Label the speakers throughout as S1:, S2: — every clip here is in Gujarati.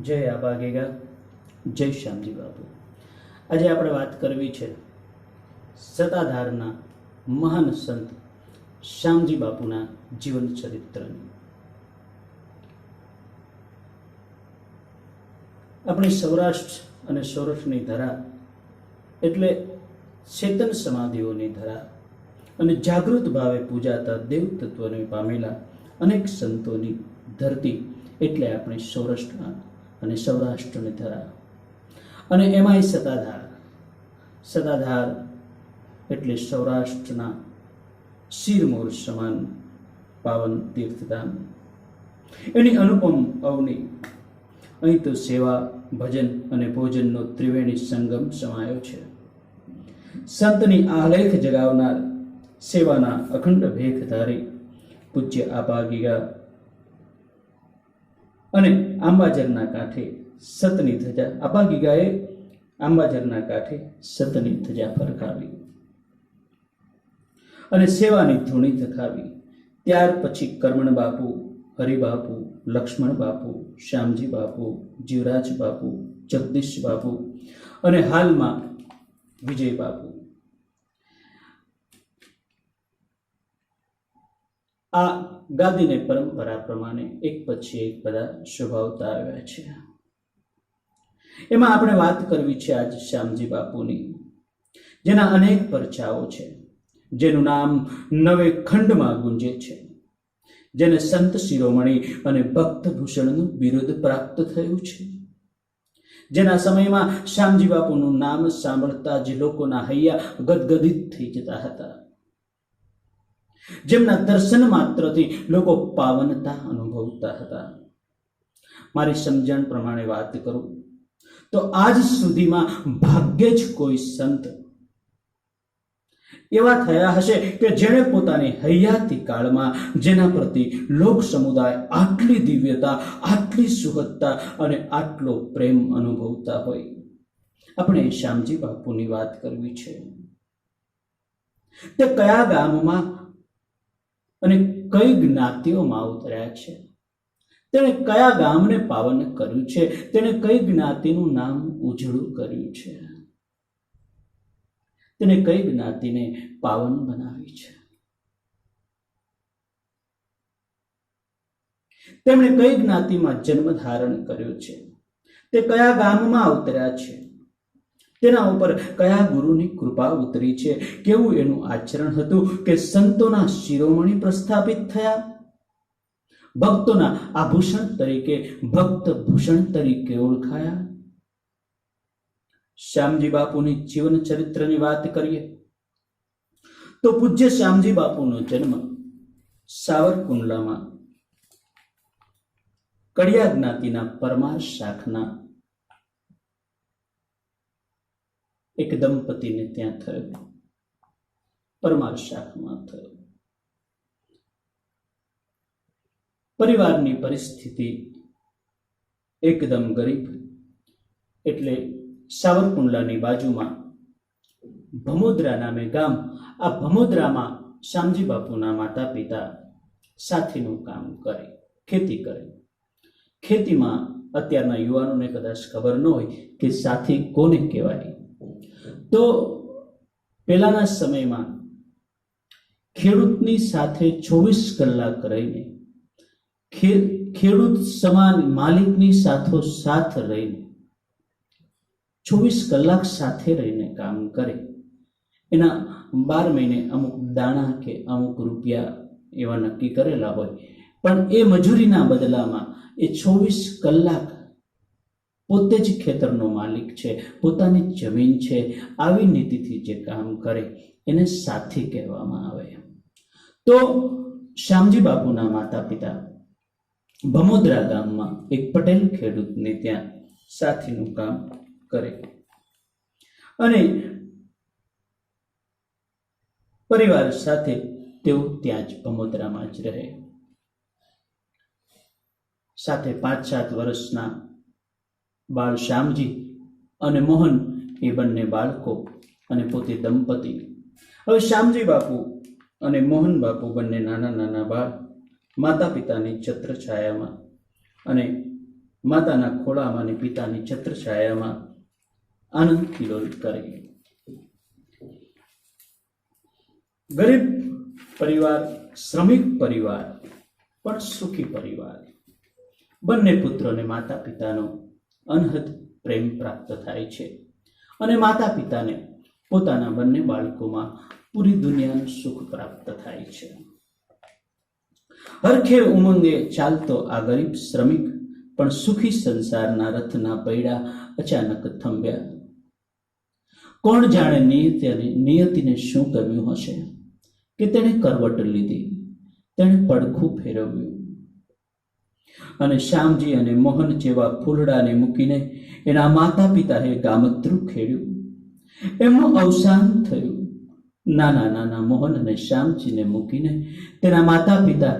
S1: જય આબાગેગા, જય શ્યામજી બાપુ। આજે આપણે વાત કરવી છે સતાધારના મહાન સંત શ્યામજી બાપુના જીવન ચરિત્રની। આપણી સૌરાષ્ટ્ર અને સૌરાષ્ટ્રની ધરા એટલે ચેતન સમાધિઓની ધરા અને જાગૃત ભાવે પૂજાતા દેવ તત્વને પામેલા અનેક સંતોની ધરતી એટલે આપણી સૌરાષ્ટ્ર અને સૌરાષ્ટ્રની ધરા। અને એમાંય સતાધાર એટલે સૌરાષ્ટ્રના શિરમોર સમાન પાવન તીર્થધામ। એની અનુપમ અવની અહીં તો સેવા, ભજન અને ભોજનનો ત્રિવેણી સંગમ સમાયો છે। સંતની આલેખ જગાવનાર, સેવાના અખંડ ભેખધારી પૂજ્ય આબાગીગા અને આંબાજરના કાંઠે સતની ધજા, આબાગીગાએ આંબાજરના કાંઠે સતની ધજા ફરકાવી અને સેવાની ધૂણી થકાવી। ત્યાર પછી કરમણ બાપુ, હરિબાપુ, લક્ષ્મણ બાપુ, શ્યામજી બાપુ, જીવરાજ બાપુ, જગદીશ બાપુ અને હાલમાં વિજય બાપુ। આ ગાદીને પરંપરા પ્રમાણે એક પછી એક બધા શોભાવતા આવ્યા છે। એમાં આપણે વાત કરવી છે આજ શ્યામજી બાપુની, જેના અનેક પરચાઓ છે, જેનું નામ નવે ખંડમાં ગુંજે છે, જેને સંત શિરોમણી અને ભક્ત ભૂષણનું બિરુદ પ્રાપ્ત થયું છે, જેના સમયમાં શ્યામજી બાપુનું નામ સાંભળતા જ લોકોના હૈયા ગદગદિત થઈ જતા હતા, જેમના દર્શન માત્રથી લોકો પાવનતા અનુભવતા હતા। મારી સમજણ પ્રમાણે વાત કરું તો આજ સુધીમાં ભાગ્યે જ કોઈ સંત એવા થયા હશે કે જેણે પોતાની હૈયાતી કાળમાં જેના પ્રતિ લોક સમુદાય આટલી દિવ્યતા, આટલી સુહદતા અને આટલો પ્રેમ અનુભવતા હોય। આપણે શ્યામજી બાપુની વાત કરવી છે। તે કયા ગામમાં અને કઈ જ્ઞાતિઓમાં ઉતર્યા છે, તેણે કયા ગામને પાવન કર્યું છે, તેણે કઈ જ્ઞાતિનું નામ ઉજળું કર્યું છે, તેને કઈ જ્ઞાતિને પાવન બનાવી છે, તેમણે કઈ જ્ઞાતિમાં જન્મ ધારણ કર્યો છે, તે કયા ગામમાં ઉતર્યા છે, તેના ઉપર કયા ગુરુની કૃપા ઉતરી છે, કેવું એનું આચરણ હતું કે સંતોના શિરોમણી પ્રસ્થાપિત થયા, ભક્તોના આભૂષણ તરીકે, ભક્ત ભૂષણ તરીકે ઓળખાયા। શ્યામજી બાપુની જીવન ચરિત્રની વાત કરીએ તો પૂજ્ય શ્યામજી બાપુનો જન્મ સાવરકુંડલામાં કડિયા જ્ઞાતિના પરમાર શાખના એક દંપતીને ત્યાં થયો, પરમાર શાખમાં થયો। પરિવારની પરિસ્થિતિ એકદમ ગરીબ, એટલે સાવરકુંડલાની બાજુમાં ભમોદરા નામે ગામ, આ ભમોદરામાં શ્યામજી બાપુના માતા પિતા સાથીનું કામ કરે, ખેતી કરે। ખેતીમાં અત્યારના યુવાનોને કદાચ ખબર ન હોય કે સાથી કોને કહેવાય, તો પહેલાના સમયમાં ખેડૂતની સાથે 24 કલાક રહીને, ખેડૂત સમાન માલિકની સાથોસાથ રહીને 24 કલાક સાથે રહીને કામ કરે, એના 12 મહિને અમુક દાણા કે અમુક રૂપિયા એવા નક્કી કરેલા હોય, પણ એ મજૂરીના બદલામાં એ 24 કલાક પોતે જ ખેતરનો માલિક છે, પોતાની જમીન છે, આવી નીતિથી જે કામ કરે એને સાથી કહેવામાં આવે। તો શ્યામજી બાપુના માતા પિતા ભમોદરા ગામમાં એક પટેલ ખેડૂતને ત્યાં સાથીનું કામ કરે અને પરિવાર સાથે તેઓ ત્યાં જ ભમોદરામાં જ રહે। સાથે 5-7 વર્ષના બાળ શ્યામજી અને મોહન એ બંને બાળકો અને પોતે દંપતી। હવે શ્યામજી બાપુ અને મોહન બાપુ બંને નાના નાના બાળ માતા પિતાની છત્ર છાયામાં અને માતાના ખોળામાં અને પિતાની છત્રછાયામાં આનંદ કિલોલ કરે. ગરીબ પરિવાર, શ્રમિક પરિવાર, પણ સુખી પરિવાર. બંને પુત્રોને માતા પિતાનો અનહદ પ્રેમ પ્રાપ્ત થાય છે અને માતા પિતાને પોતાના બંને બાળકોમાં પૂરી દુનિયાનું સુખ પ્રાપ્ત થાય છે. હરખે ઉમંગે ચાલતો આ ગરીબ શ્રમિક પણ સુખી સંસારના રથના પૈડા અચાનક થંભ્યા. કોણ જાણે નિયતિને શું કર્યું હશે કે તેણે કરવટ લીધી, તેણે પડખું ફેરવ્યું અને શ્યામજી અને મોહન જેવા ફૂલડાને મૂકીને એના માતા પિતાએ ગામત્રું ખેડ્યું. એમનું અવસાન થયું. નાના નાના મોહન અને શ્યામજીને મૂકીને તેના માતા પિતા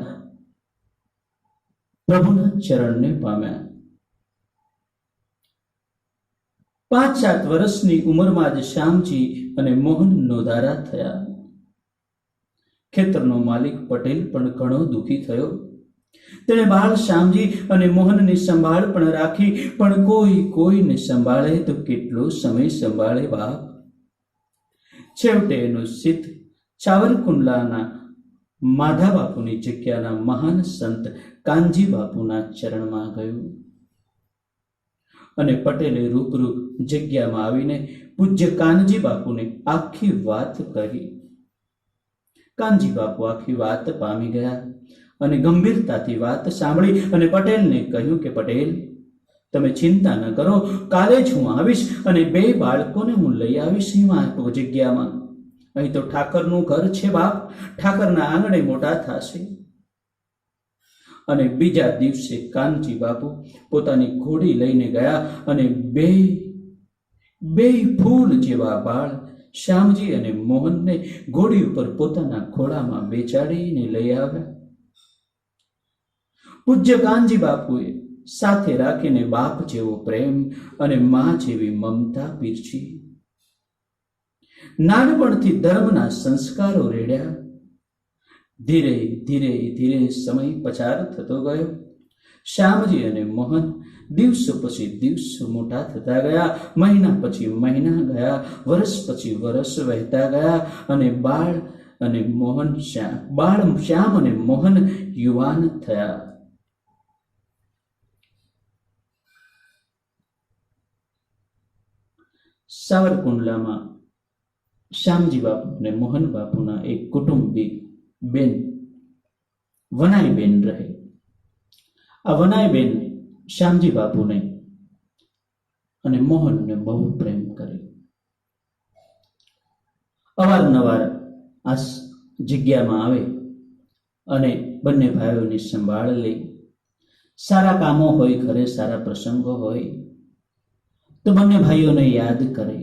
S1: પ્રભુના ચરણને પામ્યા. 5-7 વર્ષની ઉંમરમાં જ શ્યામજી અને મોહન નોધારા થયા. ખેતરનો માલિક પટેલ પણ ઘણો દુઃખી થયો. તેણે બાળ શ્યામજી અને મોહનની સંભાળ પણ રાખી, પણ કોઈને સંભાળે તો કેટલો સમય સંભાળે બાપ. છેવટે એનું સિદ્ધ ચાવરકુંડલાના માધા બાપુની જગ્યાના મહાન સંત કાનજી બાપુના ચરણમાં ગયું અને પટેલે રૂબરૂ જગ્યામાં આવીને પૂજ્ય કાનજી બાપુને આખી વાત કરી. કાનજી બાપુ આખી વાત પામી ગયા અને ગંભીરતાથી વાત સાંભળી અને પટેલને કહ્યું કે પટેલ, તમે ચિંતા ન કરો, કાલે જ હું આવીશ અને 2 બાળકોને હું લઈ આવીશ અહીં જગ્યામાં. અહીં તો ઠાકરનું ઘર છે બાપ, ઠાકરના આંગણે મોટા થશે. અને બીજા દિવસે કાનજી બાપુ પોતાની ઘોડી લઈને ગયા અને બે ફૂલ જેવા બાળ શ્યામજી અને મોહનને ઘોડી ઉપર પોતાના ઘોડામાં બેસાડીને લઈ આવ્યા. પૂજ્ય કાનજી બાપુએ સાથે રાખીને બાપ જેવો પ્રેમ અને મા જેવી મમતા પીરસી. નાનપણથી ધર્મના સંસ્કારો રેડ્યા. ધીરે ધીરે ધીરે સમય પસાર થતો ગયો. શ્યામજી અને મોહન દિવસો પછી દિવસો મોટા થતા ગયા. મહિના પછી મહિના ગયા. વર્ષ પછી વર્ષ વહેતા ગયા અને શ્યામ અને મોહન યુવાન થયા. સાવરકુંડલામાં શ્યામજી બાપુ અને મોહન બાપુના એક કુટુંબી બેન વનાઈબેન રહે. આ વનાઈબેન શ્યામજી બાપુને અને મોહનને બહુ પ્રેમ કરે. અવારનવાર આ જગ્યામાં આવે અને બંને ભાઈઓની સંભાળ લે. સારા કામો હોય, ઘરે સારા પ્રસંગો હોય તો બંને ભાઈઓને યાદ કરે.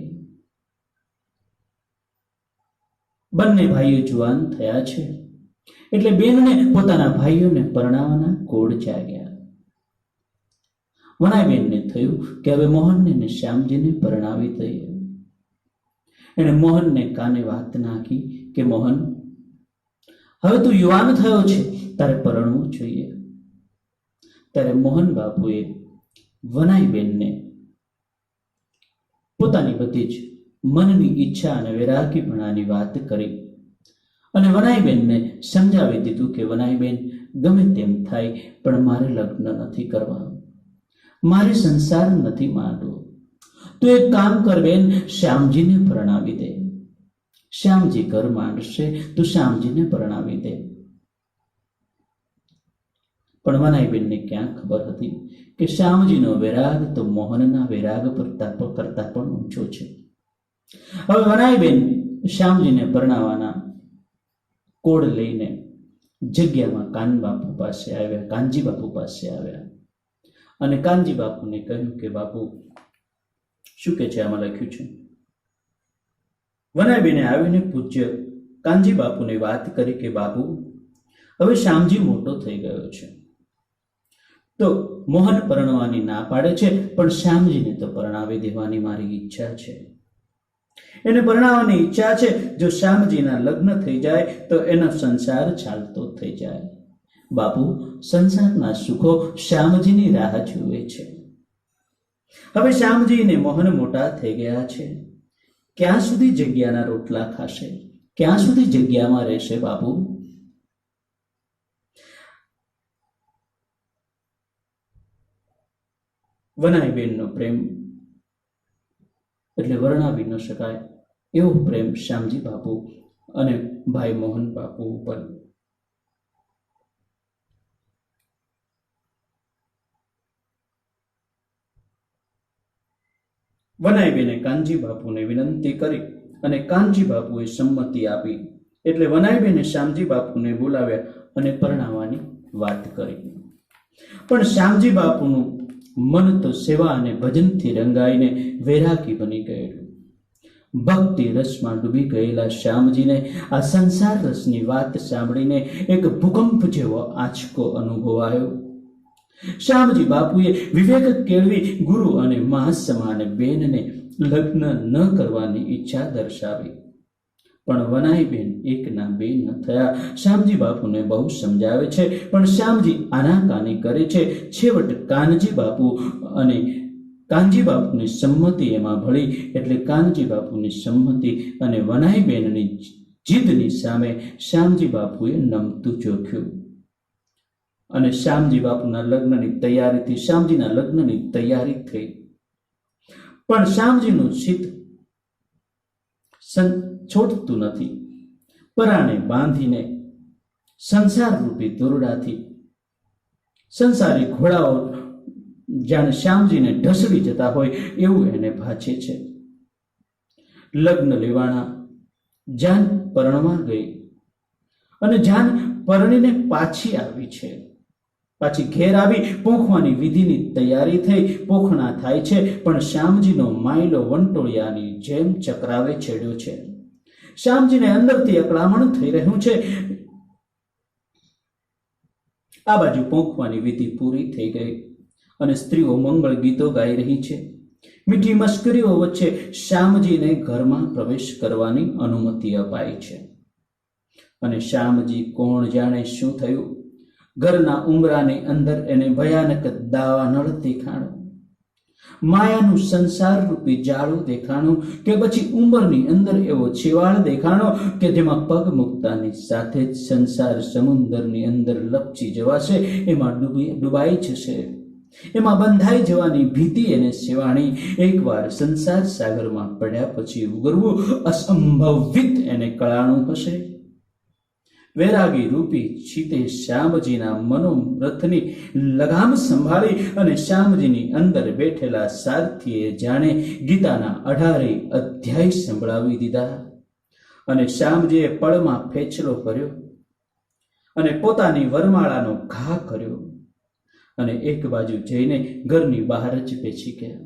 S1: બંને ભાઈઓ જુવાન થયા છે એટલે બેનને પોતાના ભાઈઓને પરણાવવાના કોડ જાગ્યા. વણાઈબેનને થયું કે હવે મોહનને ને શ્યામજીને પરણાવી દઈએ. એણે મોહનને કાને વાત નાખી કે મોહન, હવે તું યુવાન થયો છે, તારે પરણવું જોઈએ. ત્યારે મોહન બાપુએ વનાઈબેનને પોતાની બધી જ મનની ઈચ્છા અને વૈરાગીપણાની વાત કરી અને વનાઈબેનને સમજાવી દીધું કે વનાઈબેન, ગમે તેમ થાય પણ મારે લગ્ન નથી કરવા, મારે સંસાર નથી માંડવો. તું એક કામ કર બેન, શ્યામજીને પરણાવી દે. શ્યામજી ઘર માંડશે, તું શ્યામજીને પરણાવી દે. પણ વનાઈબેનને ક્યાં ખબર હતી કે શ્યામજીનો વૈરાગ તો મોહનના વૈરાગ કરતા પણ ઊંચો છે. હવે વનાઈબેન શ્યામજીને પરણાવવાના કોડ લઈને જગ્યામાં કાનજી બાપુ પાસે આવ્યા અને કાનજી બાપુને કહ્યું કે બાપુ, શું કે છે, આમાં લખ્યું છે. વનાઈબેને આવીને પૂજ્ય કાનજી બાપુને વાત કરી કે બાપુ, હવે શ્યામજી મોટો થઈ ગયો છે તો મોહન પરણવાની ના પાડે છે, પણ શ્યામજીને તો પરણાવી દેવાની મારી ઈચ્છા છે. એને પરણાવવાની ઈચ્છા છે. જો શ્યામજીના લગ્ન થઈ જાય તો એનો સંસાર ચાલતો થઈ જાય. બાપુ, સંસારના સુખો શ્યામજીની રાહ જુએ છે. હવે શ્યામજી ને મોહન મોટા થઈ ગયા છે. ક્યાં સુધી જગ્યાના રોટલા ખાશે? ક્યાં સુધી જગ્યામાં રહેશે બાપુ? વનાઈબેનનો પ્રેમ એટલે વર્ણાવી ન શકાય એવો પ્રેમ શ્યામજી બાપુ અને ભાઈ મોહન બાપુ ઉપર. વનાઈબેને કાનજી બાપુને વિનંતી કરી અને કાનજી બાપુએ સંમતિ આપી. એટલે વનાઈબેને શ્યામજી બાપુને બોલાવ્યા અને પરણાવવાની વાત કરી. પણ શ્યામજી બાપુનું મન તો સેવા અને ભજનથી રંગાઈને વૈરાગી બની ગયેલું. ભક્તિ રસમાં ડૂબી ગયેલા શ્યામજીને આ સંસાર રસની વાત સાંભળીને એક ભૂકંપ જેવો આંચકો અનુભવાયો. શ્યામજી બાપુએ વિવેક કેળવી ગુરુ અને મહાસમાન બેનને લગ્ન ન કરવાની ઈચ્છા દર્શાવી. પણ વનાઈબેન એકના બે ન થયા. શ્યામજી બાપુને બહુ સમજાવે છે, પણ શ્યામજી આનાકાની કરે છે. છેવટ કાનજી બાપુ અને કાનજી બાપુની સંમતિ એમાં ભળી. એટલે કાનજી બાપુની સંમતિ અને વનાઈબેનની જીદની સામે શ્યામજી બાપુએ નમતું ચોખ્યું અને શ્યામજી બાપુના લગ્નની તૈયારીથી શ્યામજીના લગ્નની તૈયારી થઈ. પણ શ્યામજીનું ચિત્ત છોડતું નથી. પરાણે બાંધીને સંસાર રૂપી દોરડાથી સંસારી ઘોડાઓ જાણે શ્યામજીને ઢસડી જતા હોય એવું એને ભાછે છે. લગ્ન લેવાના. જાન પરણવા ગઈ અને જાન પરણીને પાછી આવી છે. પાછી ઘેર આવી પોખવાની વિધિની તૈયારી થઈ. પોખણા થાય છે, પણ શ્યામજીનો માયલો વંટોળિયાની જેમ ચક્રાવે છેડ્યો છે. શ્યામજીને અંદરથી અકળામણ થઈ રહ્યું છે. આ બાજુ પોખવાની વિધિ પૂરી થઈ ગઈ અને સ્ત્રીઓ મંગળ ગીતો ગાઈ રહી છે. મીઠી મશ્કરીઓ વચ્ચે શ્યામજીને ઘરમાં પ્રવેશ કરવાની અનુમતિ અપાઈ છે. અને શ્યામજી કોણ જાણે શું થયું. ઘરના ઉંબરાની અંદર એને ભયાનક દાવાનળ દેખાણો. માયાનું સંસાર રૂપી જાળું દેખાણું કે પછી ઉંબરની અંદર એવો છેવાળ દેખાણો કે જેમાં પગ મૂકતાની સાથે જ સંસાર સમુદ્રની અંદર લપચી જવાશે, એમાં ડૂબાઈ જશે, એમાં બંધાઈ જવાની ભીતિ એને સેવાણી. એકવાર સંસાર સાગરમાં પડ્યા પછી ઉગરવું અસંભવિત એને કળાણું હશે. વૈરાગી રૂપી ચિતે શ્યામજીના મનોરથની લગામ સંભાળી અને શ્યામજીની અંદર બેઠેલા સારથીએ જાણે ગીતાના 18 અધ્યાય સંભળાવી દીધા. અને શ્યામજીએ પળમાં ફેંચલો કર્યો અને પોતાની વરમાળાનો ઘા કર્યો અને એક બાજુ જઈને ઘરની બહાર જ બેસી ગયા.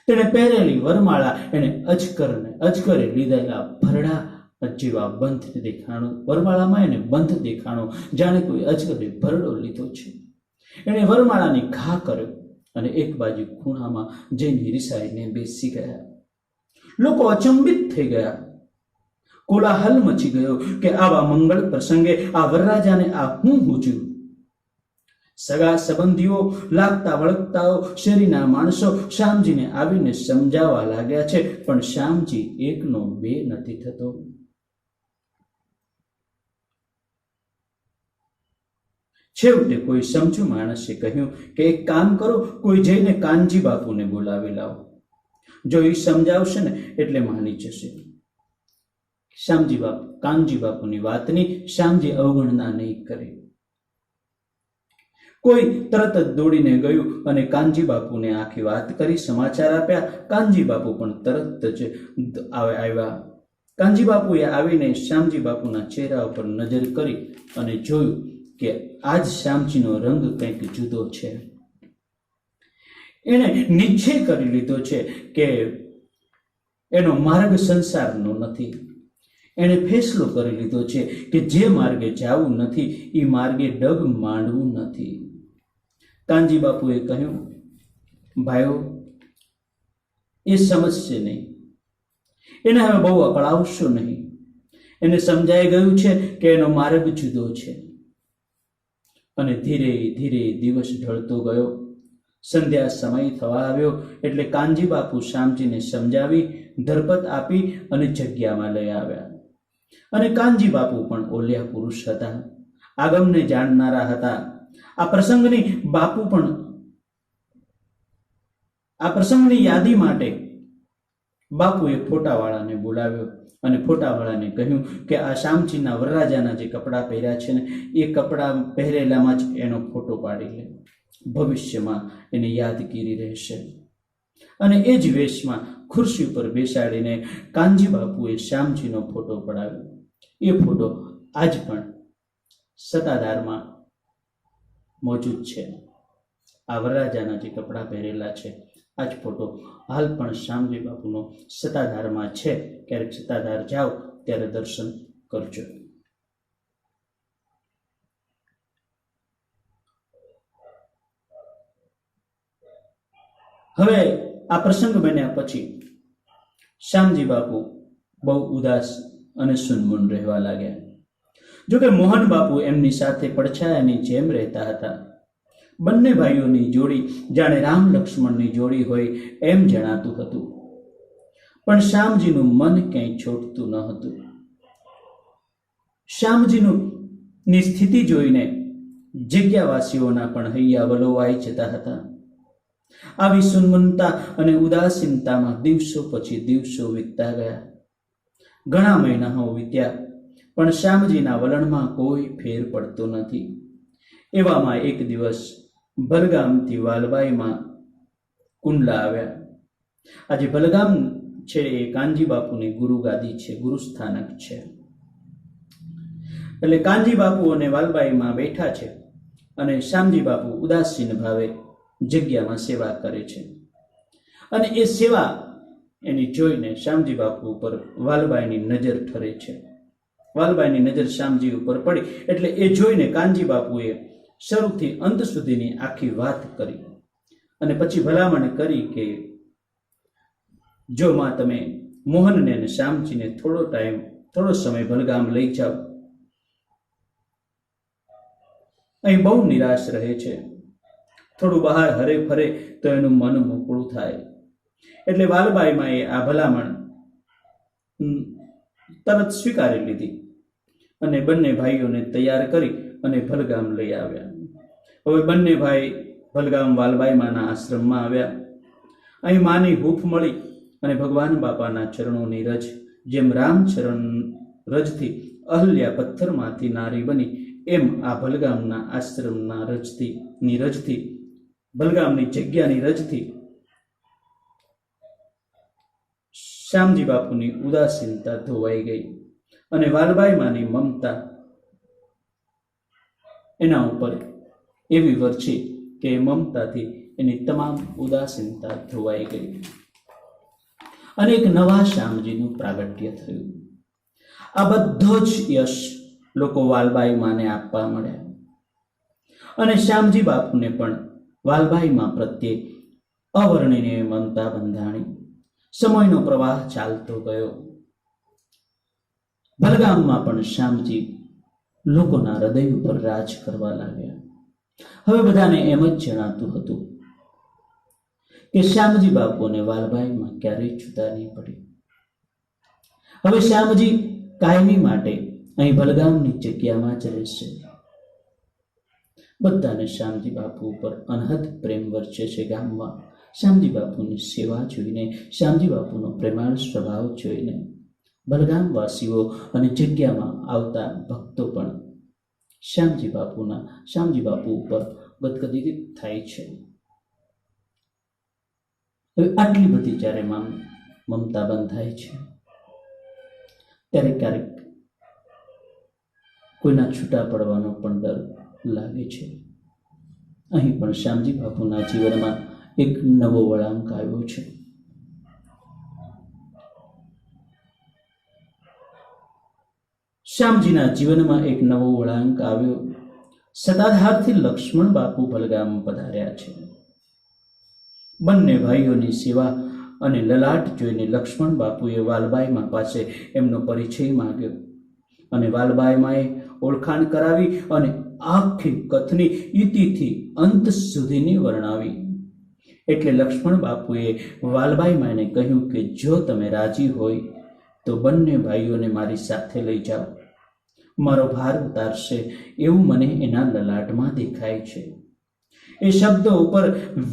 S1: તેણે પહેરેલી વરમાળા એને અજગરે લીધેલા ભરડા જેવા બંધ દેખાણો. વરમાળામાં એને બંધ દેખાણો, જાણે કોઈ અજગરે ભરડો લીધો છે. એણે વરમાળાની ઘા કર્યો અને એક બાજુ ખૂણામાં જઈને રિસાઈને બેસી ગયા. લોકો અચંબિત થઈ ગયા. કોલાહલ મચી ગયો કે આવા મંગળ પ્રસંગે આ વરરાજાને આ હું હૂજ્યું. સગા સંબંધીઓ, લાગતા વળગતાઓ, શેરીના માણસો શ્યામજીને આવીને સમજાવવા લાગ્યા છે, પણ શ્યામજી એકનો બે નથી થતો. છેવટે કોઈ સમજુ માણસે કહ્યું કે એક કામ કરો, કોઈ જઈને કાનજી બાપુને બોલાવી લાવો. જો એ સમજાવશે ને એટલે માની જશે. કાનજી બાપુની વાતની શ્યામજી અવગણના નહીં કરે. કોઈ તરત જ દોડીને ગયું અને કાનજી બાપુને આખી વાત કરી, સમાચાર આપ્યા. કાનજી બાપુ પણ તરત જ આવ્યા. કાનજી બાપુએ આવીને શ્યામજી બાપુના ચહેરા ઉપર નજર કરી અને જોયું કે આજ શ્યામજીનો રંગ કંઈક જુદો છે. એણે નિશ્ચય કરી લીધો છે કે એનો માર્ગ સંસારનો નથી. એણે ફેસલો કરી લીધો છે કે જે માર્ગે જવું નથી એ માર્ગે ડગ માંડવું નથી. કાનજી બાપુએ કહ્યું, ભાઈઓ, એ સમજશે નહીં. એને હવે બહુ અકળાવશો નહીં. એને સમજાઈ ગયું છે કે એનો માર્ગ જુદો છે. અને ધીરે ધીરે દિવસ ઢળતો ગયો. સંધ્યા સમય થવા આવ્યો એટલે કાનજી બાપુ શ્યામજીને સમજાવી ધરપત આપી અને જગ્યામાં લઈ આવ્યા. અને કાનજી બાપુ પણ ઓલિયા પુરુષ હતા, આગમને જાણનારા હતા. આ પ્રસંગની યાદી માટે બાપુએ ફોટાવાળાને બોલાવ્યો અને ફોટાવાળાને કહ્યું કે આ શ્યામજીના વરરાજાના જે કપડાં પહેર્યા છે ને એ કપડાં પહેરેલામાં જ એનો ફોટો પાડી લે, ભવિષ્યમાં એને યાદગીરી રહેશે. અને એ જ વેશમાં ખુરશી ઉપર બેસાડીને કાનજી બાપુએ શ્યામજીનો ફોટો પડાવ્યો. એ ફોટો આજ પણ સતાધારમાં મોજૂદ છે. આ વરરાજાના જે કપડાં પહેરેલા છે આ જ ફોટો હાલ પણ શ્યામજી બાપુનો સતાધારમાં છે. ક્યારેક સતાધાર જાઓ ત્યારે દર્શન કરજો. હવે આ પ્રસંગ બન્યા પછી શ્યામજી બાપુ બહુ ઉદાસ અને સુનમુન રહેવા લાગ્યા. જોકે મોહન બાપુ એમની સાથે પડછાયાની જેમ રહેતા હતા. બંને ભાઈઓની જોડી જાણે રામ લક્ષ્મણની જોડી હોય એમ જણાતું હતું. પણ શ્યામજીનું મન ક્યાંય છોડતું ન હતું. શ્યામજીની સ્થિતિ જોઈને જગ્યાવાસીઓના પણ હૈયા વલોવાઈ જતા હતા. આવી સુનમનતા અને ઉદાસીનતામાં દિવસો પછી દિવસો વીતતા ગયા. ઘણા મહિનાઓ વીત્યા પણ શ્યામજીના વલણમાં કોઈ ફેર પડતો નથી. એવામાં એક દિવસ ભલગામથી વાલબાઈમાં કુંડલા આવ્યા. આજે ભલગામ છે એ કાનજી બાપુની ગુરુગાદી છે, ગુરુસ્થાનક છે. એટલે કાનજી બાપુ અને વાલબાઈમાં બેઠા છે અને શ્યામજી બાપુ ઉદાસીન ભાવે જગ્યામાં સેવા કરે છે. અને એ સેવા એની જોઈને શ્યામજી બાપુ ઉપર વાલબાઈની નજર ઠરે છે. વાલબાઈની નજર શ્યામજી ઉપર પડી એટલે એ જોઈને કાનજી બાપુએ શરૂથી અંત સુધીની આખી વાત કરી અને પછી ભલામણ કરી કે જો માં તમે મોહનને અને શ્યામજીને થોડો સમય ભલગામ લઈ જાઓ. અહીં બહુ નિરાશ રહે છે, થોડું બહાર હરે ફરે તો એનું મન મોકળું થાય. એટલે વાલબાઈમાં એ આ ભલામણ તરત સ્વીકારી લીધી અને બંને ભાઈઓને તૈયાર કરી અને ભલગામ લઈ આવ્યા. હવે બંને ભાઈ ભલગામ વાલબાઈમાના આશ્રમમાં આવ્યા. અહીં માની હૂફ મળી અને ભગવાન બાપાના ચરણોની રજ, જેમ રામચરણ રજથી અહલ્યા પથ્થરમાંથી નારી બની, એમ આ ભલગામના આશ્રમના રજથી ભલગામની જગ્યાની રજથી શ્યામજી બાપુની ઉદાસીનતા ધોવાઈ ગઈ અને વાલબાઈમાની મમતા એના ઉપર એવી વરછી કે મમતાથી એની તમામ ઉદાસીનતા ધોવાઈ ગઈ અને એક નવા શ્યામજીનું પ્રાગટ્ય થયું. આ બધો જ યશ લોકો વાલબાઈમાને આપવા મળ્યા અને શ્યામજી બાપુને પણ વાલબાઈમાં પ્રત્યે અવર્ણનીય મમતા બંધાણી. સમયનો પ્રવાહ ચાલતો ગયો. ભલગામમાં પણ શ્યામજી લોકોના હૃદય ઉપર રાજ કરવા લાગ્યા. હવે બધાને એમ જ જણાતું હતું કે શ્યામજી બાપુ અને વાલબાઈમાં ક્યારેય જુદા નહીં પડી. હવે શ્યામજી કાયમી માટે અહીં ભલગામની જગ્યામાં જ રહેશે. બધાને શ્યામજી બાપુ ઉપર અનહદ પ્રેમ વર્ચે છે. ગામમાં શ્યામજી બાપુની સેવા જોઈને, શ્યામજી બાપુનો પ્રેમાળ સ્વભાવ જોઈને ભલગામવાસીઓ અને જગ્યામાં આવતા ભક્તો પણ શ્યામજી બાપુ ઉપર ગદગદિત થાય છે. હવે આટલી બધી જ્યારે મમતા બંધાય છે ત્યારે ક્યારેક કોઈના છૂટા પડવાનો પણ ડર લાગે છે. અહીં પણ શ્યામજી બાપુના જીવનમાં એક નવો વળાંક આવ્યો છે. શ્યામજીના જીવનમાં એક નવો વળાંક આવ્યો. સતાધારથી લક્ષ્મણ બાપુ ભલગામ પધાર્યા છે. બંને ભાઈઓની સેવા અને લલાટ જોઈને લક્ષ્મણ બાપુએ વાલબાઈમાં પાસે એમનો પરિચય માંગ્યો અને વાલબાઈમાએ ઓળખાણ કરાવી અને આખી કથની ઇતિથી અંત સુધીની વર્ણવી. એટલે લક્ષ્મણ બાપુએ વાલબાઈ માને કહ્યું કે જો તમે રાજી હોય તો બંને ભાઈઓને મારી સાથે લઈ જાઓ. મારો ભાર ઉતારશે એવું મને એના લલાટમાં દેખાય છે. એ શબ્દો ઉપર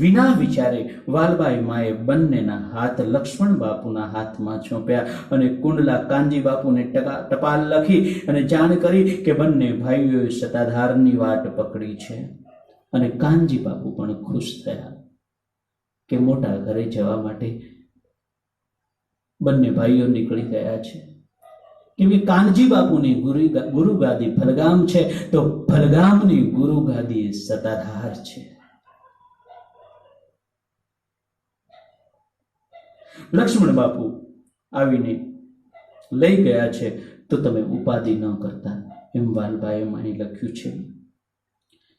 S1: વિના વિચારે વાલબાઈ માએ બંનેના હાથ લક્ષ્મણ બાપુના હાથમાં ચોંપ્યા અને કુંડલા કાનજી બાપુને ટપાલ લખી અને જાણ કરી કે બંને ભાઈઓએ સત્તાધારની વાટ પકડી છે. અને કાનજી બાપુ પણ ખુશ થયા કે મોટા ઘરે જવા માટે બંને ભાઈઓ નીકળી ગયા છે. કેમ કે કાનજી બાપુની ગુરુગાદી ફલગામ છે, તો ફલગામની ગુરુગાદી સત્તાધાર છે. લક્ષ્મણ બાપુ આવીને લઈ ગયા છે તો તમે ઉપાધિ ન કરતા, એમ વાલબાઈએ માએ લખ્યું છે.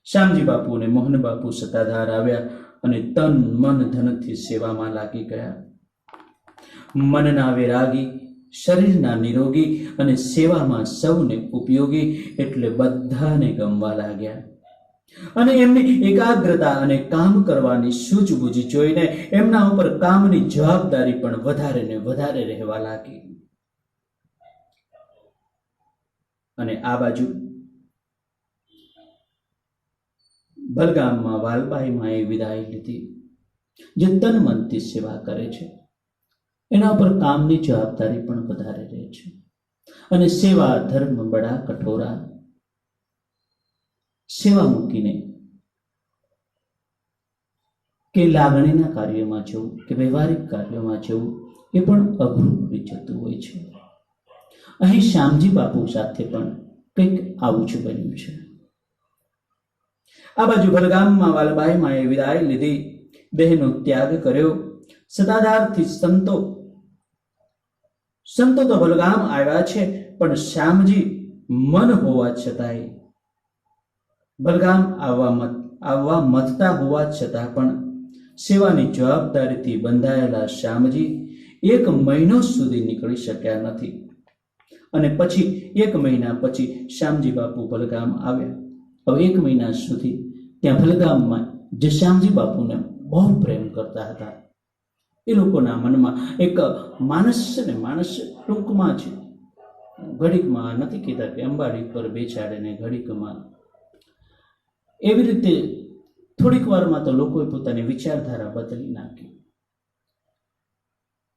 S1: શ્યામજી બાપુ અને મોહન બાપુ સત્તાધાર આવ્યા અને તન મન ધનથી સેવામાં લાગી ગયા. મનના વૈરાગી, શરીરના નિરોગી અને સેવામાં સૌને ઉપયોગી એટલે બધાને ગમવા લાગ્યા. અને એમની એકાગ્રતા અને કામ કરવાની સૂઝબૂઝ જોઈને એમના ઉપર કામની જવાબદારી પણ વધારે ને વધારે રહેવા લાગી. અને આ બાજુ ભલગામમાં વાલબાઈ માએ વિદાય લીધી. જે તન મનથી સેવા કરે છે એના ઉપર કામની જવાબદારી પણ વધારે રહે છે. અને સેવા ધર્મ બડા કઠોરા. સેવા મૂકીને કે લાગણીના કાર્યમાં જવું કે વ્યવહારિક કાર્યોમાં જવું એ પણ અઘરું પડી જતું હોય છે. અહીં શ્યામજી બાપુ સાથે પણ કંઈક આવું જ બન્યું છે. આ બાજુ ભલગામમાં વાલબાઈ માએ વિદાય લીધી, દેહનો ત્યાગ કર્યો. સત્તાધારથી સંતો તો ભલગામ આવ્યા છે, પણ શ્યામજી મન હોવા છતાંય ભલગામ આવવા મથતા હોવા છતાં પણ સેવાની જવાબદારીથી બંધાયેલા શ્યામજી 1 મહિનો સુધી નીકળી શક્યા નથી. અને પછી 1 મહિના પછી શ્યામજી બાપુ ભલગામ આવ્યા. હવે 1 મહિના સુધી ત્યાં ભલગામમાં જે શ્યામજી બાપુને બહુ પ્રેમ કરતા હતા, એ લોકોના મનમાં એક માણસ છે ને, માણસ ટૂંકમાં છે, ઘડીકમાં નથી કહેતા કે અંબાડી પર બેસાડે ને ઘડીકમાં, એવી રીતે થોડીક વારમાં તો લોકોએ પોતાની વિચારધારા બદલી નાખી.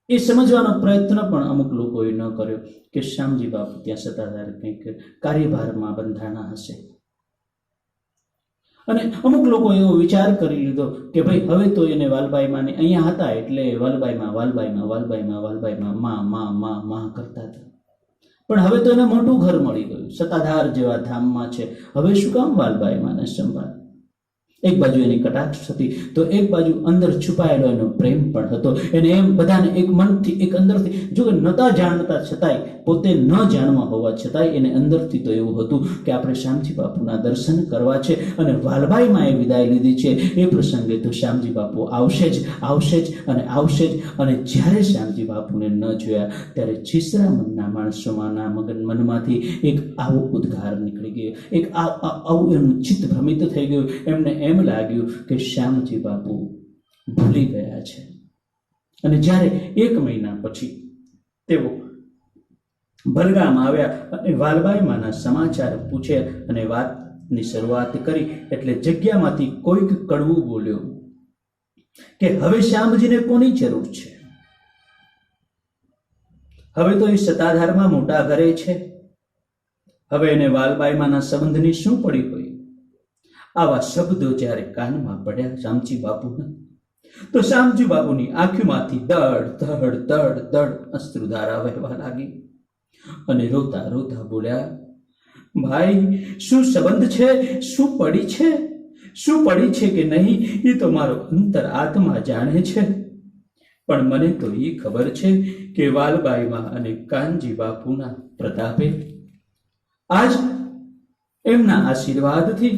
S1: એ સમજવાનો પ્રયત્ન પણ અમુક લોકોએ ન કર્યો કે શ્યામજી બાપુ ત્યાં સત્તાધાર કંઈક કાર્યભારમાં બંધાણા હશે. અને અમુક લોકો એવો વિચાર કરી લીધો કે ભાઈ હવે તો એને વાલબાઈ માને અહીંયા હતા એટલે વાલબાઈમાં માં કરતા હતા. પણ હવે તો એને મોટું ઘર મળી ગયું, સત્તાધાર જેવા ધામમાં છે, હવે શું કામ વાલબાઈ માને સંભાળ? એક બાજુ એની કટાક્ષ હતી તો એક બાજુ અંદર છુપાયેલો એનો પ્રેમ પણ હતો. એને એમ બધાને એક મનથી, એક અંદરથી, જો કે નહોતા જાણતા છતાંય, પોતે ન જાણવા હોવા છતાંય એને અંદરથી તો એવું હતું કે આપણે શ્યામજી બાપુના દર્શન કરવા છે. અને વાલબાઈ માએ વિદાય લીધી છે એ પ્રસંગે તો શ્યામજી બાપુ આવશે જ અને આવશે જ. અને જ્યારે શ્યામજી બાપુને ન જોયા ત્યારે છીસરા મનના માણસોમાંના મનમાંથી એક આવો ઉદ્ગાર નીકળી ગયો, એક આવું એનું ચિત્ત ભ્રમિત થઈ ગયું. એમને એમ લાગ્યું કે શ્યામજી બાપુ ભૂલી ગયા છે. અને જ્યારે 1 મહિના પછી તેઓ ભલગામ આવ્યા અને વાલબાઈ માના સમાચાર પૂછ્યા અને વાતની શરૂઆત કરી એટલે જગ્યામાંથી કોઈક કડવું બોલ્યો કે હવે શ્યામજીને કોની જરૂર છે? હવે તો એ સત્તાધારમાં મોટા ઘરે છે, હવે એને વાલબાઈ માના સંબંધની શું પડી હોય? આવા શબ્દો જ્યારે કાનમાં પડ્યા શ્યામજી બાપુના, તો શ્યામજી બાપુની આંખોમાંથી દડ દડ દડ દડ અશ્રુધારા વહેવા લાગી અને રોતા રોતા બોલ્યા, ભાઈ શું સંબંધ છે? શું પડી છે? શું પડી છે કે નહીં એ તો મારો અંતર આત્મા જાણે છે. પણ મને તો એ ખબર છે કે વાલબાઈમાં અને કાનજી બાપુના પ્રતાપે આજ એમના આશીર્વાદથી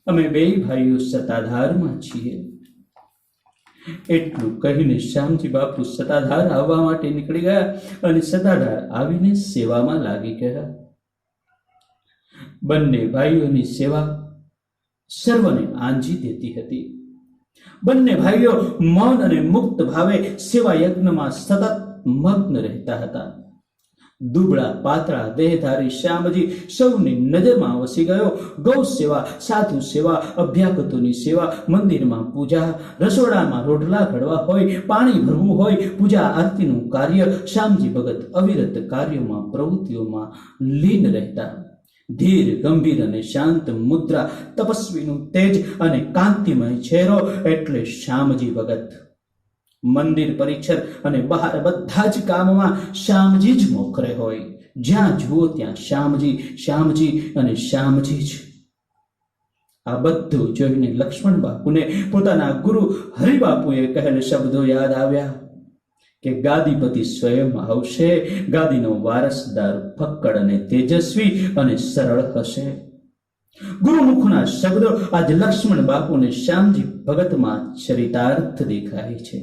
S1: અમે 2 ભાઈઓ સત્તાધારમાં છીએ. એટલું કહીને શ્યામજી બાપુ સત્તાધાર આવવા માટે નીકળી ગયા અને સત્તાધાર આવીને સેવામાં લાગી ગયા. બંને ભાઈઓની સેવા સર્વને આંજી દેતી હતી. બંને ભાઈઓ મૌન અને મુક્ત ભાવે સેવા યજ્ઞમાં સતત મગ્ન રહેતા હતા. દુબળા પાતળા દેહધારી શ્યામજી સૌની નજરમાં વસી ગયો. ગૌ સેવા, સાધુ સેવા, અભ્યાગતોની સેવા, મંદિરમાં પૂજા, રસોડામાં રોટલા ઘડવા હોય, પાણી ભરવું હોય, પૂજા આરતીનું કાર્ય, શ્યામજી ભગત અવિરત કાર્યોમાં પ્રવૃત્તિઓમાં લીન રહેતા. ધીર, ગંભીર અને શાંત મુદ્રા, તપસ્વીનું તેજ અને કાંતિમય ચહેરો એટલે શ્યામજી ભગત. મંદિર પરિસર અને બહાર બધા જ કામમાં શ્યામજી જ મોખરે હોય. જ્યાં જુઓ ત્યાં શ્યામજી, શ્યામજી અને શ્યામજી જ. આ બધું જોઈને લક્ષ્મણ બાપુને પોતાના ગુરુ હરિબાપુએ કહેલ શબ્દો યાદ આવ્યા કે ગાદીપતિ સ્વયં આવશે, ગાદીનો વારસદાર ફક્કડ અને તેજસ્વી અને સરળ હશે. ગુરુમુખના શબ્દો આજ લક્ષ્મણ બાપુને શ્યામજી ભગતમાં ચરિતાર્થ દેખાય છે.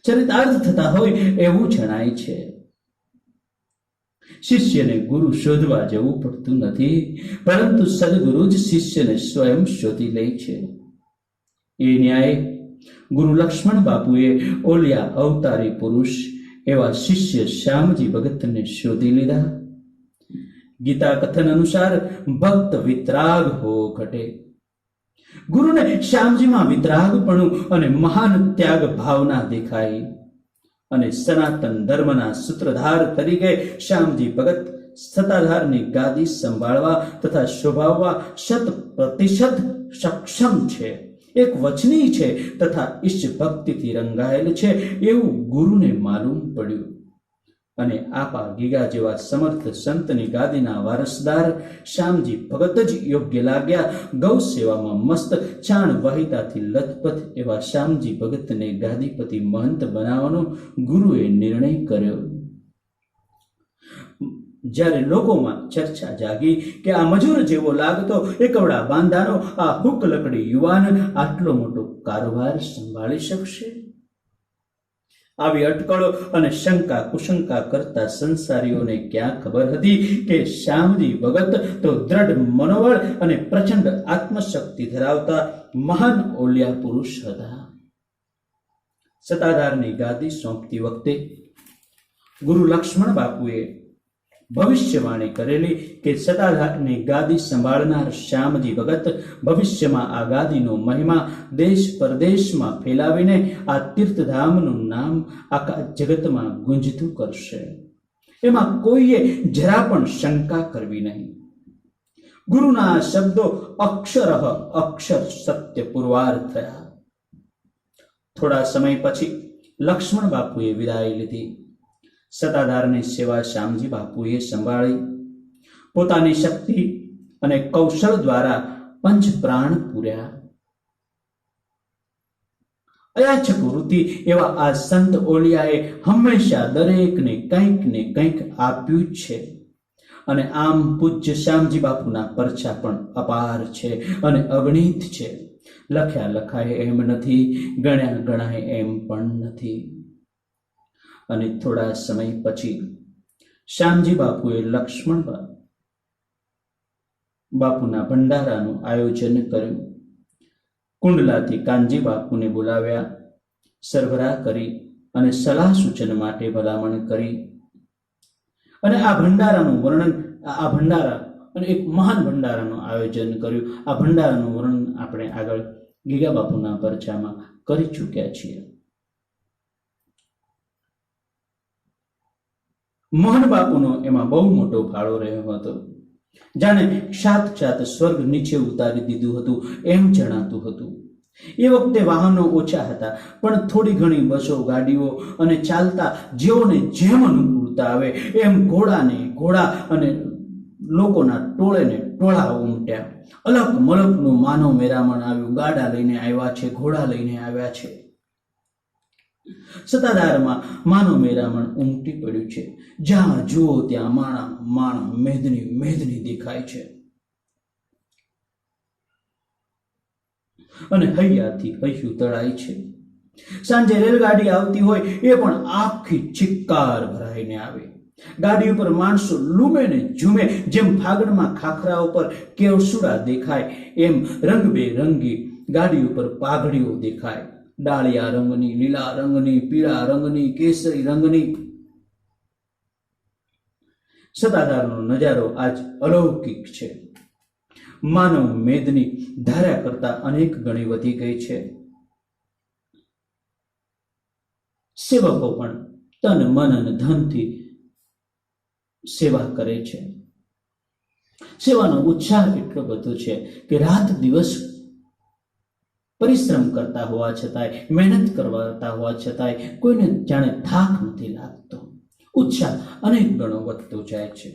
S1: ચરિતાર્થ થતા હોય એવું જણાય છે. શિષ્યને ગુરુ શોધવા જવું પડતું નથી, પરંતુ સદગુરુ જ શિષ્યને સ્વયં શોધી લે છે. એ ન્યાય ગુરુ લક્ષ્મણ બાપુએ ઓલિયા અવતારી પુરુષ એવા શિષ્ય શ્યામજી ભગતને શોધી લીધા. ગીતા કથન અનુસાર ભક્ત વિતરાગ હો ઘટે. ગુરુને શ્યામજીમાં વિતરાગપણું અને મહાન ત્યાગ ભાવના દેખાઈ અને સનાતન ધર્મના સૂત્રધાર તરીકે શ્યામજી ભગત સત્તાધારની ગાદી સંભાળવા તથા શોભાવવા 100% સક્ષમ છે. એક વચની છે તથા ઈષ્ટ ભક્તિથી રંગાયેલ છે એવું ગુરુને માલુમ પડ્યું અને આપા ગીગા જેવા સમર્થ સંતની ગાદીના વારસદાર શ્યામજી ભગત જ યોગ્ય લાગ્યા. ગૌ સેવામાં મસ્ત ચાણ વહિતાથી લથપથ એવા શ્યામજી ભગતને ગાદીપતિ મહંત બનાવવાનો ગુરુએ નિર્ણય કર્યો. જ્યારે લોકોમાં ચર્ચા જાગી કે આ મજૂર જેવો લાગતો એકવડા બાંધાનો આ હુક લકડી યુવાન આટલો મોટો કારોબાર સંભાળી શકશે, આવી અટકળો અને શંકા કુશંકા કરતા સંસારીઓને ક્યાં ખબર હતી કે શ્યામજી ભગત તો દ્રઢ મનોબળ અને પ્રચંડ આત્મશક્તિ ધરાવતા મહાન ઓલિયા પુરુષ હતા. સત્તાધારની ગાદી સોંપતી વખતે ગુરુ લક્ષ્મણ બાપુએ ભવિષ્યવાણી કરેલી કે સત્તાધારની ગાદી સંભાળનાર શ્યામજી ભગત ભવિષ્યમાં આ ગાદીનો મહિમા દેશ પરદેશમાં ફેલાવીને આ તીર્થધામનું નામ આખા જગતમાં ગુંજતું કરશે. એમાં કોઈએ જરા પણ શંકા કરવી નહીં. ગુરુના શબ્દો અક્ષરઃ અક્ષર સત્ય પુરવાર થયા. થોડા સમય પછી લક્ષ્મણ બાપુએ વિદાય લીધી. સત્તાધારની સેવા શ્યામજી બાપુએ સંભાળી. પોતાની શક્તિ અને કૌશળ દ્વારા પંચ પ્રાણ પૂર્યા. અયાચક વૃત્તિ એવા આ સંત ઓલિયાએ હંમેશા દરેકને કંઈક ને કંઈક આપ્યું જ છે અને આમ પૂજ્ય શ્યામજી બાપુના પરચા પણ અપાર છે અને અગણિત છે. લખ્યા લખાય એમ નથી, ગણ્યા ગણાય એમ પણ નથી. અને થોડા સમય પછી શ્યામજી બાપુએ લક્ષ્મણ બાપુના ભંડારાનું આયોજન કર્યું. કુંડલાથી કાનજી બાપુને બોલાવ્યા, સરભરા કરી અને સલાહ સૂચન માટે ભલામણ કરી અને આ ભંડારાનું વર્ણન, આ ભંડારા અને એક મહાન ભંડારાનું આયોજન કર્યું. આ ભંડારાનું વર્ણન આપણે આગળ ગીગા બાપુના પરચામાં કરી ચૂક્યા છીએ. મોહન બાપુનો એમાં બહુ મોટો ફાળો રહ્યો હતો. જાણે સાક્ષાત સ્વર્ગ નીચે ઉતારી દીધું હતું એમ જણાતું હતું. એ વખતે વાહનો ઓછા હતા, પણ થોડી ઘણી બસો, ગાડીઓ અને ચાલતા જેઓને જેમ અનુકૂળતા આવે એમ ઘોડા અને લોકોના ટોળે ને ટોળા ઉમટ્યા. અલગ મલકનું માનવ મેરામણ આવ્યું. ગાડા લઈને આવ્યા છે, ઘોડા લઈને આવ્યા છે. સત્તાધારમાં માનવ મેરામણ ઉમટી પડ્યું છે. જ્યાં જુઓ ત્યાં માણા મેદની દેખાય છે અને હૈયાથી હૈયું તળાય છે. સાંજે રેલગાડી આવતી હોય એ પણ આખી ચિક્કાર ભરાઈને આવે. ગાડી ઉપર માણસો લૂમે ને ઝૂમે. જેમ ફાગણમાં ખાખરા ઉપર કેવસુડા દેખાય એમ રંગબેરંગી ગાડી ઉપર પાઘડીઓ દેખાય, ડાળિયા રંગની, લીલા રંગની, પીળા રંગની, કેસરી રંગની. સતાધારનો નજારો આજ અલૌકિક છે. માનવ મેદની ધાર્યા કરતા અનેક ગણી વધી ગઈ છે. સેવકો પણ તન મન અને ધનથી સેવા કરે છે. સેવાનો ઉત્સાહ એટલો બધો છે કે રાત દિવસ પરિશ્રમ કરતા હોવા છતાંય, મહેનત કરતા હોવા છતાંય કોઈને જાણે થાક નથી લાગતો. ઉત્સાહ અનેક ગણો વધતો જાય છે.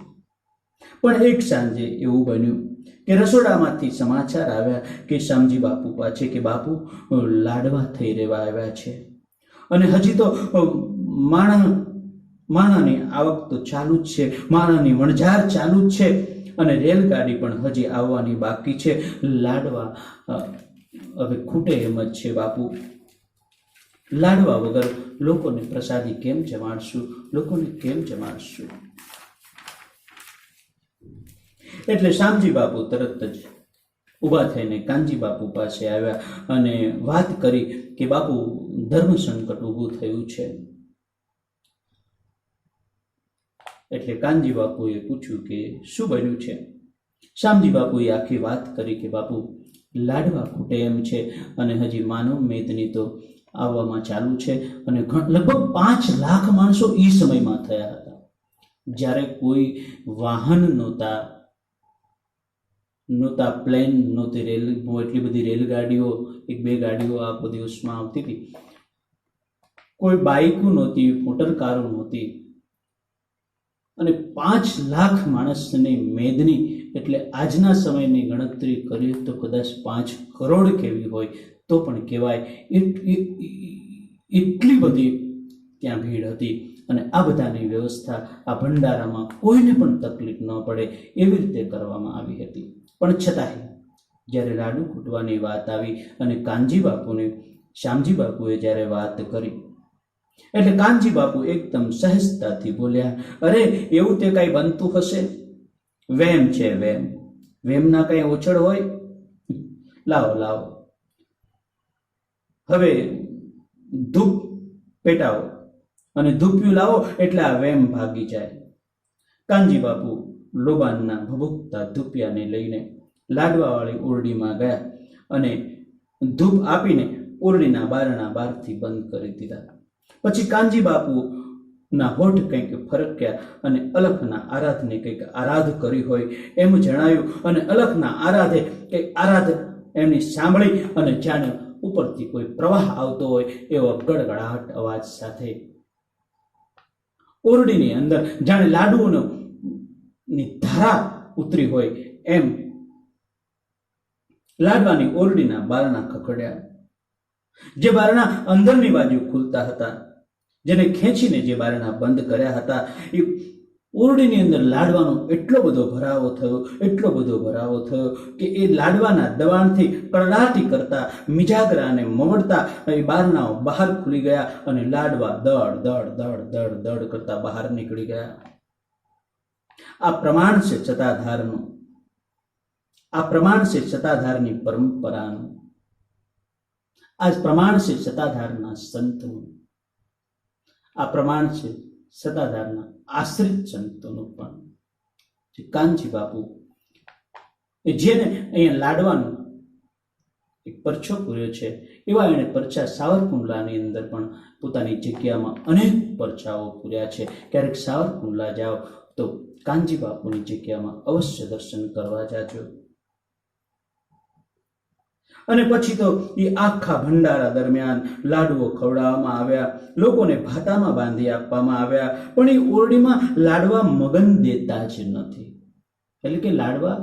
S1: પણ એક સાંજે એવું બન્યું કે રસોડામાંથી સમાચાર આવ્યા કે શામજી બાપુ પાછે કે બાપુ લાડવા થઈ રહેવા આવ્યા છે. અને હજી તો માણાની આવક તો ચાલુ જ છે, માણાની વણઝાર ચાલુ જ છે, અને રેલગાડી પણ હજી આવવાની બાકી છે. લાડવા હવે ખૂટે એમ જ છે બાપુ. લાડવા વગર લોકોને પ્રસાદી કેમ જમાડશું, લોકોને કેમ જમાડશું? એટલે શામજી બાપુ તરત જ ઊભા થઈને કાનજી બાપુ પાસે આવ્યા અને વાત કરી કે બાપુ ધર્મ સંકટ ઊભું થયું છે. એટલે કાનજી બાપુએ પૂછ્યું કે શું બન્યું છે? શામજી બાપુએ આખી વાત કરી કે બાપુ લાડવા ખૂટે એમ છે, અને હજી માનવ મેદની તો આવવામાં ચાલુ છે, અને લગભગ 5 લાખ માણસો એ સમયમાં થયા હતા જ્યારે કોઈ વાહન નહોતા, પ્લેન નહોતી, એટલી બધી રેલગાડીઓ, 1-2 ગાડીઓ આખો દિવસમાં આવતી હતી, કોઈ બાઇકો નહોતી, મોટર કારો નહોતી, અને 5 લાખ માણસની મેદની એટલે આજના સમયની ગણતરી કરીએ તો કદાચ 5 કરોડ કેવી હોય તો પણ કહેવાય. એટલી બધી ત્યાં ભીડ હતી. અને આ બધાની વ્યવસ્થા આ ભંડારામાં કોઈને પણ તકલીફ ન પડે એવી રીતે કરવામાં આવી હતી. પણ છતાંય જ્યારે લાડુ ખૂટવાની વાત આવી અને કાનજી બાપુને શામજી બાપુએ જ્યારે વાત કરી, એટલે કાનજી બાપુ એકદમ સહજતાથી બોલ્યા, અરે એવું તે કઈ બનતું હશે? વેમ છે, વેમ. વેમના કઈ ઓછળ હોય? લાવો હવે ધૂપ પેટાવો અને ધૂપિયું લાવો એટલે આ વેમ ભાગી જાય. કાનજી બાપુ લોબાનના ભભૂકતા ધૂપિયાને લઈને લાડવાવાળી ઓરડીમાં ગયા અને ધૂપ આપીને ઓરડીના બારણા બહારથી બંધ કરી દીધા. પછી કાનજી બાપુના હોઠ કંઈક ફરક્યા અને અલખના આરાધને કંઈક આરાધ કરી હોય એમ જણાયું, અને અલખના આરાધે કંઈક આરાધ એમની સાંભળી અને જાણે ઉપરથી કોઈ પ્રવાહ આવતો હોય એવો ગડગડાટ અવાજ સાથે ઓરડીની અંદર જાણે લાડુઓની ધારા ઉતરી હોય એમ લાડવાની ઓરડીના બારણા ખખડ્યા. જે બારણા અંદરની બાજુ ખુલતા હતા, જેને ખેંચીને જે બારણા બંધ કર્યા હતા, એ ઓરડીની અંદર લાડવાનો એટલો બધો ભરાવો થયો કે એ લાડવાના દબાણથી કડડાટી કરતા, મિજાગરાને મવડતા એ બારણાઓ બહાર ખુલી ગયા અને લાડવા દડ દડ દડ દડ દડ કરતા બહાર નીકળી ગયા. આ પ્રમાણ છે સતાધારનું, આ પ્રમાણ છે સતાધારની પરંપરાનું, આ પ્રમાણ છે સતાધારના સંતનું, આ પ્રમાણ છે સતાધારના આશ્રિત સંતોનું. પણ જે કાનજી બાપુ જેને અહીંયા લાડવાનો એક પરચો પૂર્યો છે, એવા એણે પરચા સાવરકુંડલાની અંદર પણ પોતાની જગ્યામાં અનેક પરચાઓ પૂર્યા છે. ક્યારેક સાવરકુંડલા જાઓ તો કાનજી બાપુની જગ્યામાં અવશ્ય દર્શન કરવા જાજો. અને પછી તો એ આખા ભંડારા દરમિયાન લાડુઓ ખવડાવવામાં આવ્યા, લોકોને ભાતામાં બાંધી આપવામાં આવ્યા, પણ એ ઓરડીમાં લાડવા મગન દેતા જ નથી. એટલે કે લાડવા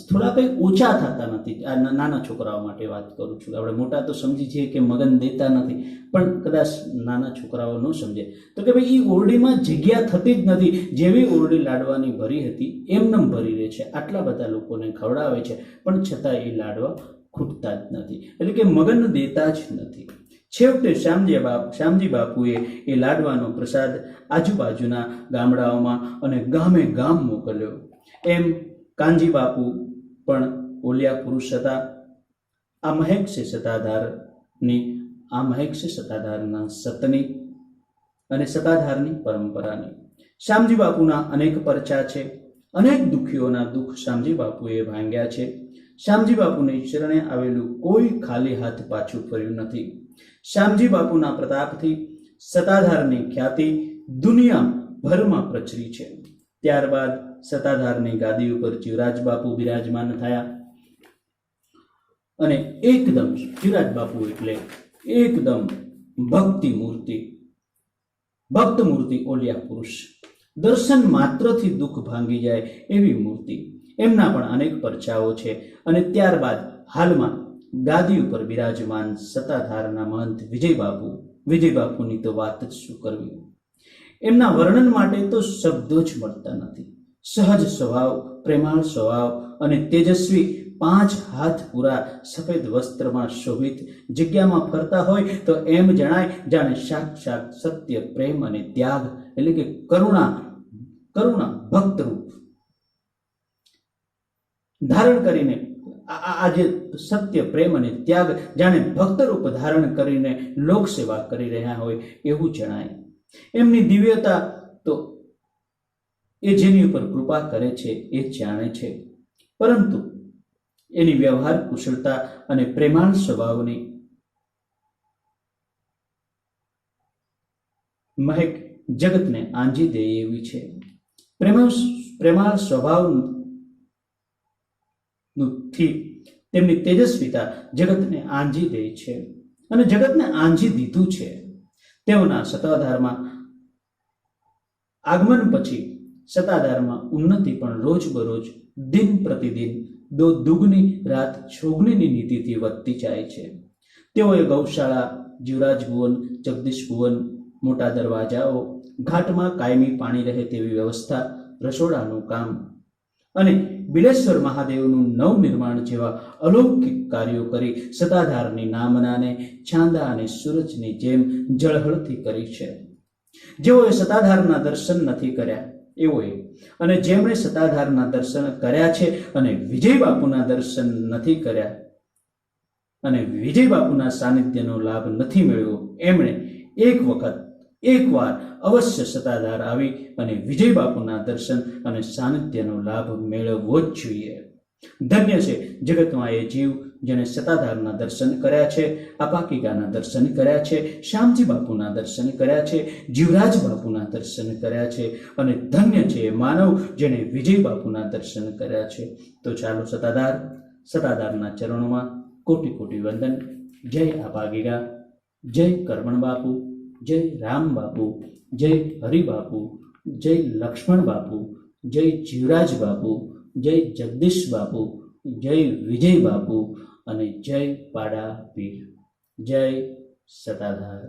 S1: થોડા કંઈ ઓછા થતા નથી. આ નાના છોકરાઓ માટે વાત કરું છું. આપણે મોટા તો સમજી છીએ કે મગન દેતા નથી, પણ કદાચ નાના છોકરાઓ ન સમજે તો કે ભાઈ એ ઓરડીમાં જગ્યા થતી જ નથી. જેવી ઓરડી લાડવાની ભરી હતી એમનેમ ભરી રહે છે. આટલા બધા લોકોને ખવડાવે છે, પણ છતાં એ લાડવા ખૂટતા જ નથી. એટલે કે મગન દેતા જ નથી. છેવટે શામજી બાપુએ એ લાડવાનો પ્રસાદ આજુબાજુના ગામડાઓમાં અને ગામે ગામ મોકલ્યો. એમ કાનજી બાપુ પણ ઓલિયા પુરુષ હતા. આ મહેક છે સતાધારની, આ મહેક છે સતાધારના સતની અને સતાધારની પરંપરાની. શ્યામજી બાપુના અનેક પરચા છે, અનેક દુખીઓના દુઃખ શ્યામજી બાપુએ ભાંગ્યા છે. શ્યામજી બાપુની ચરણે આવેલું કોઈ ખાલી હાથ પાછું ફર્યું નથી. શ્યામજી બાપુના પ્રતાપથી સતાધારની ખ્યાતિ દુનિયાભરમાં પ્રચરી છે. ત્યારબાદ સતાધારની ગાદી ઉપર જીવરાજ બાપુ બિરાજમાન થયા અને એકદમ જીવરાજ બાપુ એટલે એકદમ ભક્તિ મૂર્તિ, ભક્ત મૂર્તિ, ઓલિયા પુરુષ, દર્શન માત્રથી દુઃખ ભાંગી જાય એવી મૂર્તિ. એમના પણ અનેક પરચાઓ છે. અને ત્યારબાદ હાલમાં ગાદી ઉપર બિરાજમાન સતાધારના મહંત વિજય બાપુની તો વાત જ શું કરવી. એમના વર્ણન માટે તો શબ્દો જ મળતા નથી. સહજ સ્વભાવ, પ્રેમાળ સ્વભાવ અને તેજસ્વી, 5 હાથ પૂરા સફેદ વસ્ત્રમાં શોભિત જગ્યામાં ફરતા હોય તો એમ જણાય જાણે સાક્ષાત સત્ય, પ્રેમ અને ત્યાગ એટલે કે કરુણા ભક્ત રૂપ ધારણ કરીને આ જે સત્ય, પ્રેમ અને ત્યાગ જાણે ભક્ત રૂપ ધારણ કરીને લોક સેવા કરી રહ્યા હોય એવું જણાય. એમની દિવ્યતા તો એ જેની ઉપર કૃપા કરે છે એ જાણે છે, પરંતુ એની વ્યવહાર કુશળતા અને પ્રેમાળ સ્વભાવની મહેક જગતને આંજી દે એવી છે. પ્રેમાળ સ્વભાવથી તેમની તેજસ્વીતા જગતને આંજી દે છે અને જગતને આંજી દીધું છે. તેઓના સતાધારમાં આગમન પછી સતાધારમાં ઉન્નતિ પણ રોજ બરોજ, દિન પ્રતિદિન દુગની રાત છોગનીની નીતિથી વધતી જાય છે. તેઓએ ગૌશાળા, જીવરાજ ભુવન, જગદીશ ભુવન, મોટા દરવાજાઓ, ઘાટમાં કાયમી પાણી રહે તેવી વ્યવસ્થા, રસોડાનું કામ અને બિલેશ્વર મહાદેવનું નવનિર્માણ જેવા અલૌકિક કાર્યો કરી સતાધારની નામનાને ચાંદા અને સૂરજની જેમ ઝળહળતી કરી છે. જેઓએ સતાધારના દર્શન નથી કર્યા એઓએ, અને જેમણે સતાધારના દર્શન કર્યા છે અને વિજય બાપુના દર્શન નથી કર્યા અને વિજય બાપુના સાનિધ્યનો લાભ નથી મેળવ્યો, એમણે એકવાર અવશ્ય સતાધાર આવી અને વિજય બાપુના દર્શન અને સાનિધ્યનો લાભ મેળવવો જ જોઈએ. ધન્ય છે જગતમાં એ જીવ જેણે સતાધારના દર્શન કર્યા છે, અપાકિકાના દર્શન કર્યા છે, શ્યામજી બાપુના દર્શન કર્યા છે, જીવરાજ બાપુના દર્શન કર્યા છે, અને ધન્ય છે એ માનવ જેણે વિજય બાપુના દર્શન કર્યા છે. તો ચાલો સતાધારના ચરણોમાં કોટી કોટી વંદન. જય અપાગીગા, જય કરમણ બાપુ, જય રામ બાપુ, જય હરિ બાપુ, જય લક્ષ્મણ બાપુ, જય જીવરાજ બાપુ, જય જગદીશ બાપુ, જય વિજય બાપુ અને જય પાડા પીર. જય સતાધાર.